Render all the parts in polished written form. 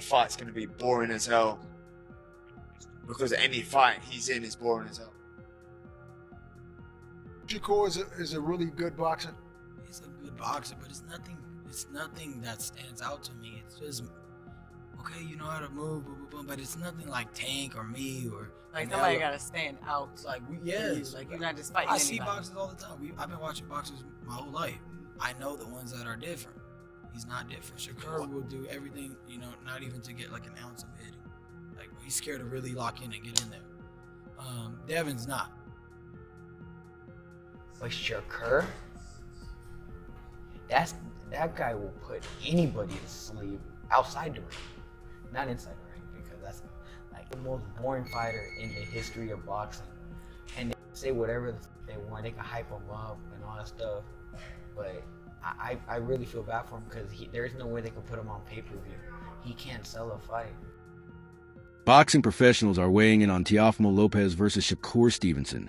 fight's going to be boring as hell. Because any fight he's in is boring as hell. Shakur is a really good boxer. He's a good boxer, but it's nothing that stands out to me. It's just, okay, you know how to move, blah, blah, blah, but it's nothing like Tank or me or like somebody gotta stand out. Like like you're not just fighting I anybody. see boxers all the time. I've been watching boxers my whole life. I know the ones that are different. He's not different. Shakur will do everything, not even to get like an ounce of hitting. Like he's scared to really lock in and get in there. Devin's not. But Shakur, that guy will put anybody to sleep outside the ring, not inside the ring, because that's like the most boring fighter in the history of boxing. And they say whatever they want, they can hype him up and all that stuff, but I really feel bad for him because there's no way they can put him on pay-per-view. He can't sell a fight. Boxing professionals are weighing in on Teofimo Lopez versus Shakur Stevenson,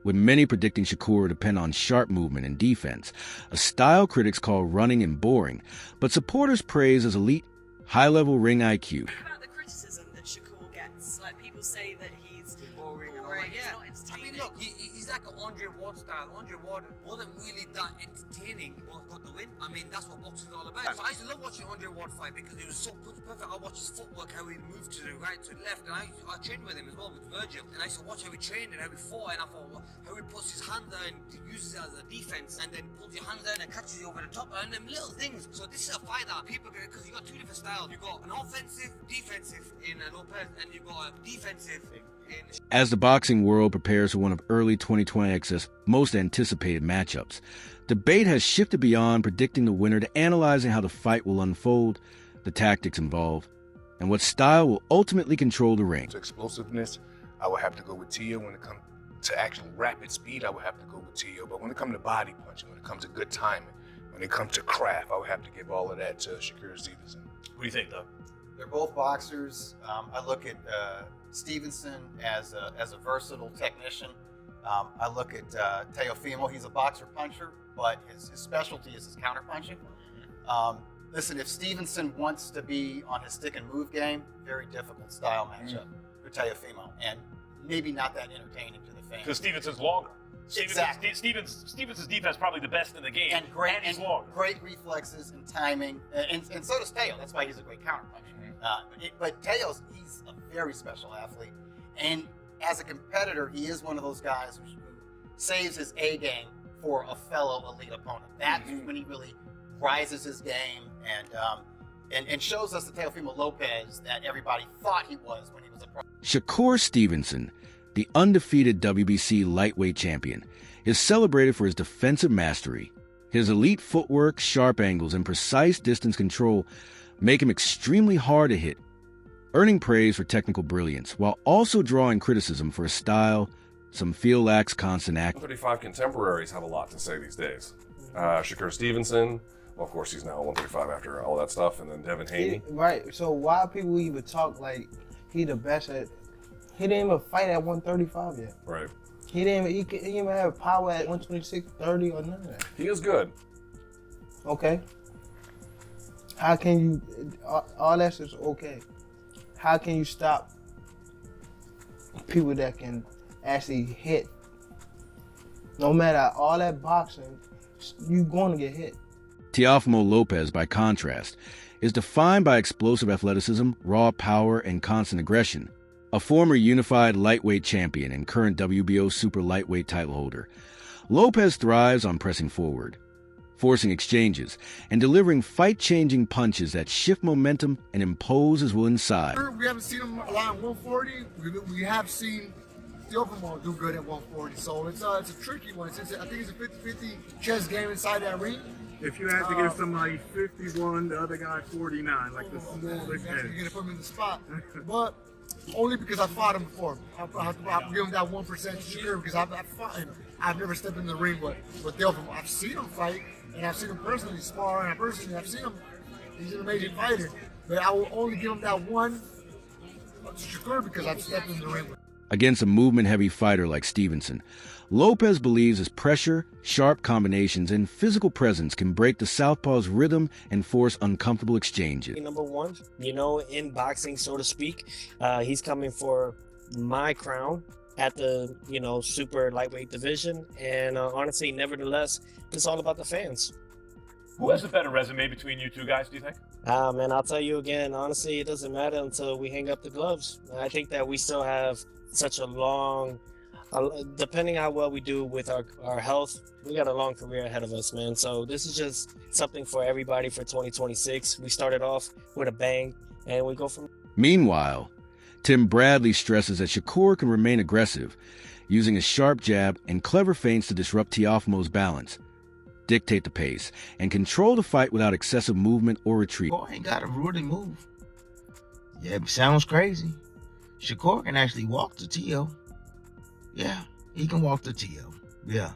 with many predicting Shakur to depend on sharp movement and defense, a style critics call running and boring, but supporters praise as elite, high-level ring IQ. What about the criticism that Shakur gets? Like, people say that he's boring and he's not entertaining. I mean, look, he's like an Andre Ward style. Andre Ward wasn't really that entertaining, but got the win. I mean, that's what boxing is all about. So I used to love watching Andre Ward fight because it was so perfect. I watched his footwork, how he moved to the right, to the left, and I trained with him as well, with Virgil. And I used to watch how he trained and how he fought, and I thought, well, how he puts his hand there and uses it as a defense, and then pulls your hand down and catches you over the top, and them little things. So this is a fight that people get, because you got two different styles. You got an offensive, defensive in Lopez, and you got a defensive in. As the boxing world prepares for one of early 2020's most anticipated matchups, debate has shifted beyond predicting the winner to analyzing how the fight will unfold, the tactics involved, and what style will ultimately control the ring. To explosiveness, I would have to go with Tio. When it comes to actual rapid speed, I would have to go with Tio. But when it comes to body punching, when it comes to good timing, when it comes to craft, I would have to give all of that to Shakur Stevenson. What do you think, Doug? They're both boxers. I look at Stevenson as a versatile technician. I look at Teofimo. He's a boxer puncher, but his specialty is his counter punching. Listen, if Stevenson wants to be on his stick and move game, very difficult style matchup for Teofimo, and maybe not that entertaining to the fans. Because Stevenson's longer. Exactly. Stevenson's defense probably the best in the game, and he's longer. Great reflexes and timing, and so does Teo. That's why he's a great counter puncher. But Teo's, he's a very special athlete, and as a competitor, he is one of those guys who saves his A game for a fellow elite opponent. That's when he really rises his game and shows us the Teofimo Lopez that everybody thought he was when he was a pro. Shakur Stevenson, the undefeated WBC lightweight champion, is celebrated for his defensive mastery. His elite footwork, sharp angles, and precise distance control make him extremely hard to hit, earning praise for technical brilliance, while also drawing criticism for a style some feel lacks constant act. 135 contemporaries have a lot to say these days. Shakur Stevenson, well, of course, he's now 135 after all that stuff, and then Devin Haney. Right, so why people even talk like he the best at, he didn't even fight at 135 yet. Right. He didn't even have power at 126, 30 or none of that. He is good. Okay. How can you, all that's just okay. How can you stop people that can actually hit? No matter all that boxing, you're going to get hit. Teofimo Lopez, by contrast, is defined by explosive athleticism, raw power, and constant aggression. A former unified lightweight champion and current WBO super lightweight title holder, Lopez thrives on pressing forward, forcing exchanges, and delivering fight-changing punches that shift momentum and impose his will inside. We haven't seen him a lot at 140. We have seen Teofimo do good at 140, so it's a tricky one. I think it's a 50-50 chess game inside that ring. If you had to give somebody 51, the other guy 49, like the smallest You're going to put him in the spot. But only because I fought him before. I'll give him that 1% Shakur because I've fought him. I've never stepped in the ring with Teofimo. I've seen him fight, and I've seen him personally spar, and I've seen him. He's an amazing fighter. But I will only give him that one to Shakur because I've stepped in the ring with him. Against a movement-heavy fighter like Stevenson, Lopez believes his pressure, sharp combinations, and physical presence can break the southpaw's rhythm and force uncomfortable exchanges. Number one, in boxing, so to speak, he's coming for my crown at the, super lightweight division. And honestly, nevertheless, it's all about the fans. Who has a better resume between you two guys, do you think? Man, I'll tell you again, honestly, it doesn't matter until we hang up the gloves. I think that we still have such a long, depending on how well we do with our health, we got a long career ahead of us, man. So this is just something for everybody for 2026. We started off with a bang, and we go from. Meanwhile, Tim Bradley stresses that Shakur can remain aggressive, using a sharp jab and clever feints to disrupt Teofimo's balance, dictate the pace, and control the fight without excessive movement or retreat. Shakur ain't got a rooting move. Yeah, it sounds crazy. Shakur can actually walk to Teo. Yeah, he can walk to Teo. Yeah,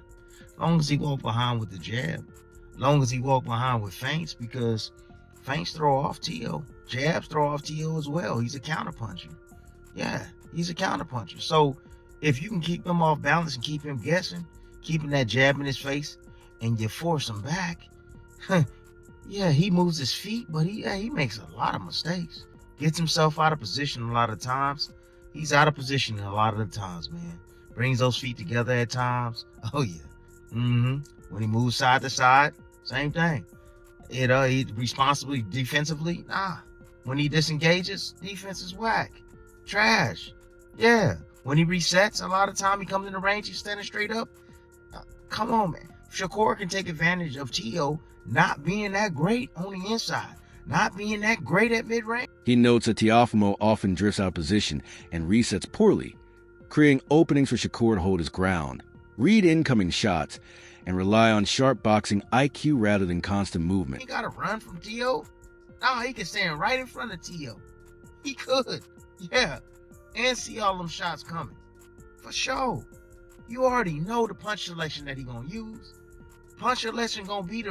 as long as he walk behind with the jab, as long as he walk behind with feints, because feints throw off Teo. Jabs throw off Teo as well. He's a counterpuncher. Yeah, he's a counterpuncher. So if you can keep him off balance and keep him guessing, keeping that jab in his face, and you force him back, yeah, he moves his feet, but he makes a lot of mistakes. Gets himself out of position a lot of times. He's out of position a lot of the times, man. Brings those feet together at times. Oh yeah. When he moves side to side, same thing. He responsibly defensively, nah. When he disengages, defense is whack. Trash. Yeah. When he resets, a lot of time he comes in the range, he's standing straight up. Come on, man. Shakur can take advantage of Teo not being that great on the inside, not being that great at mid-range. He notes that Teofimo often drifts out of position and resets poorly, creating openings for Shakur to hold his ground, read incoming shots, and rely on sharp boxing IQ rather than constant movement. He got to run from Teo? No, he can stand right in front of Teo. He could, yeah, and see all them shots coming. For sure. You already know the punch selection that he gonna use. Punch selection gonna be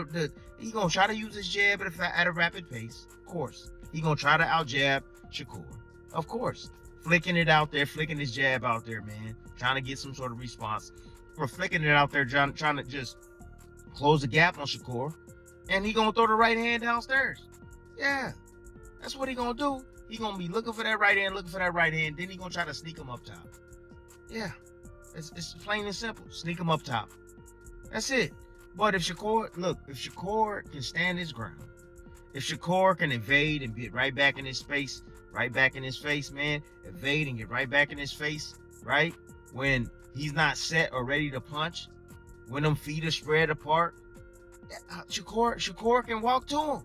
he gonna try to use his jab at a rapid pace, of course. He gonna try to out jab Shakur, of course. Flicking it out there, flicking his jab out there, man. Trying to get some sort of response. Or flicking it out there, trying to just close the gap on Shakur. And he gonna throw the right hand downstairs. Yeah, that's what he gonna do. He gonna be looking for that right hand, then he gonna try to sneak him up top. Yeah, it's plain and simple. Sneak him up top. That's it. But if Shakur can stand his ground, if Shakur can evade and get right back in his face, man, evade and get right back in his face, right? When he's not set or ready to punch, when them feet are spread apart, Shakur can walk to him.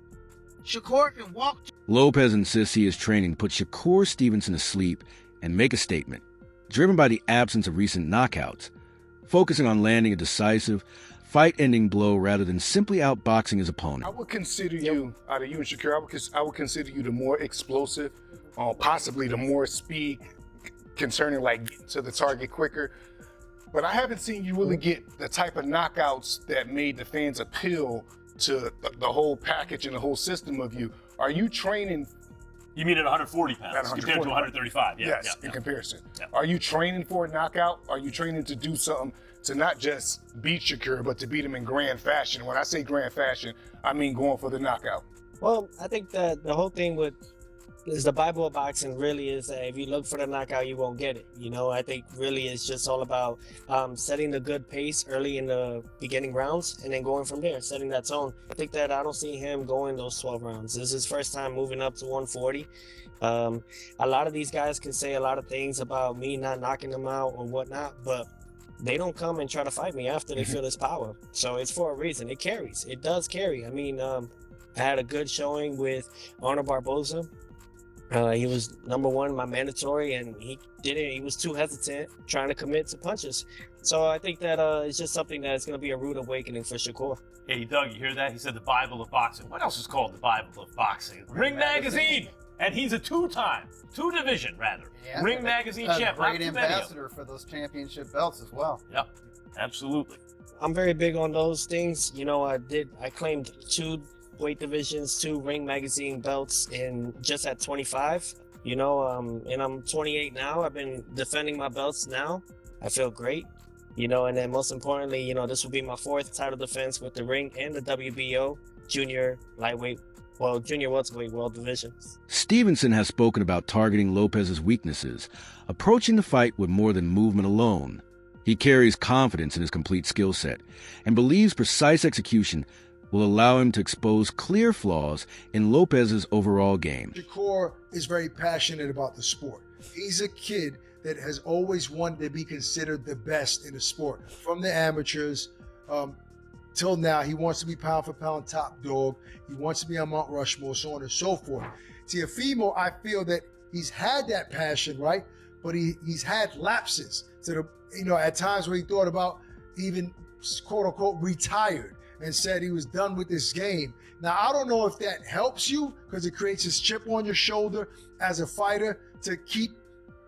Shakur can walk to him. Lopez insists he is training to put Shakur Stevenson to sleep and make a statement, driven by the absence of recent knockouts, focusing on landing a decisive, fight-ending blow rather than simply outboxing his opponent. I would consider you, out of you and Shakur, I would consider you the more explosive, possibly the more speed concerning like getting to the target quicker. But I haven't seen you really get the type of knockouts that made the fans appeal to the whole package and the whole system of you. Are you training? You mean at 140 pounds compared to 135? Yeah, yes, in comparison. Yeah. Are you training for a knockout? Are you training to do something to not just beat Shakur, but to beat him in grand fashion? When I say grand fashion, I mean going for the knockout. Well, I think that the whole thing is the Bible of boxing really is that if you look for the knockout, you won't get it. I think really it's just all about setting the good pace early in the beginning rounds and then going from there, setting that tone. I think that I don't see him going those 12 rounds. This is his first time moving up to 140. A lot of these guys can say a lot of things about me not knocking them out or whatnot, but they don't come and try to fight me after they feel this power. So it's for a reason. It carries. It does carry. I mean, I had a good showing with Arnold Barboza. He was number one, my mandatory, and he didn't. He was too hesitant trying to commit to punches. So I think that it's just something that's going to be a rude awakening for Shakur. Hey, Doug, you hear that? He said the Bible of boxing. What else is called the Bible of boxing? Ring Magazine! And he's a two-division Ring Magazine champ. Great ambassador for those championship belts as well. Yep, absolutely. I'm very big on those things. I claimed 2 weight divisions, 2 Ring Magazine belts just at 25. You know, and I'm 28 now. I've been defending my belts now. I feel great. You know, and then most importantly, you know, this will be my 4th title defense with the ring and the WBO junior lightweight, junior welterweight world divisions. Stevenson has spoken about targeting Lopez's weaknesses, approaching the fight with more than movement alone. He carries confidence in his complete skill set and believes precise execution will allow him to expose clear flaws in Lopez's overall game. Shakur is very passionate about the sport. He's a kid that has always wanted to be considered the best in the sport. From the amateurs till now, he wants to be pound for pound top dog. He wants to be on Mount Rushmore, so on and so forth. Teofimo, I feel that he's had that passion, right? But he's had lapses to the, you know, at times where he thought about even quote unquote retired and said he was done with this game. Now, I don't know if that helps you because it creates this chip on your shoulder as a fighter to keep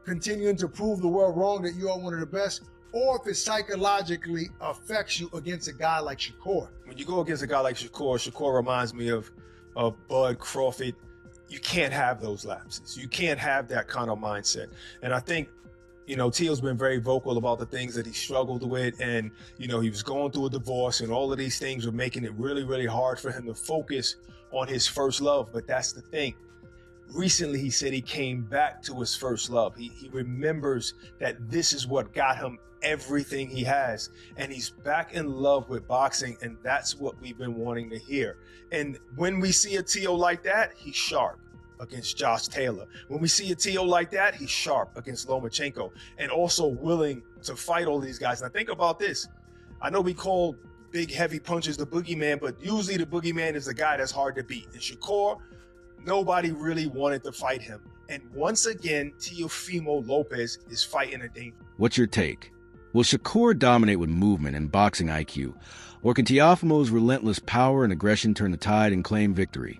continuing to prove the world wrong that you are one of the best, or if it psychologically affects you against a guy like Shakur. When you go against a guy like Shakur reminds me of Bud Crawford. You can't have those lapses. You can't have that kind of mindset. And I think, you know, Teo's been very vocal about the things that he struggled with. And, you know, he was going through a divorce and all of these things were making it really, really hard for him to focus on his first love. But that's the thing. Recently, he said he came back to his first love. He remembers that this is what got him everything he has. And he's back in love with boxing. And that's what we've been wanting to hear. And when we see a Teo like that, he's sharp against Josh Taylor. When we see a Teo like that, he's sharp against Lomachenko and also willing to fight all these guys. Now think about this. I know we call big, heavy punches the boogeyman, but usually the boogeyman is the guy that's hard to beat. And Shakur, nobody really wanted to fight him. And once again, Teofimo Lopez is fighting a danger. What's your take? Will Shakur dominate with movement and boxing IQ? Or can Teofimo's relentless power and aggression turn the tide and claim victory?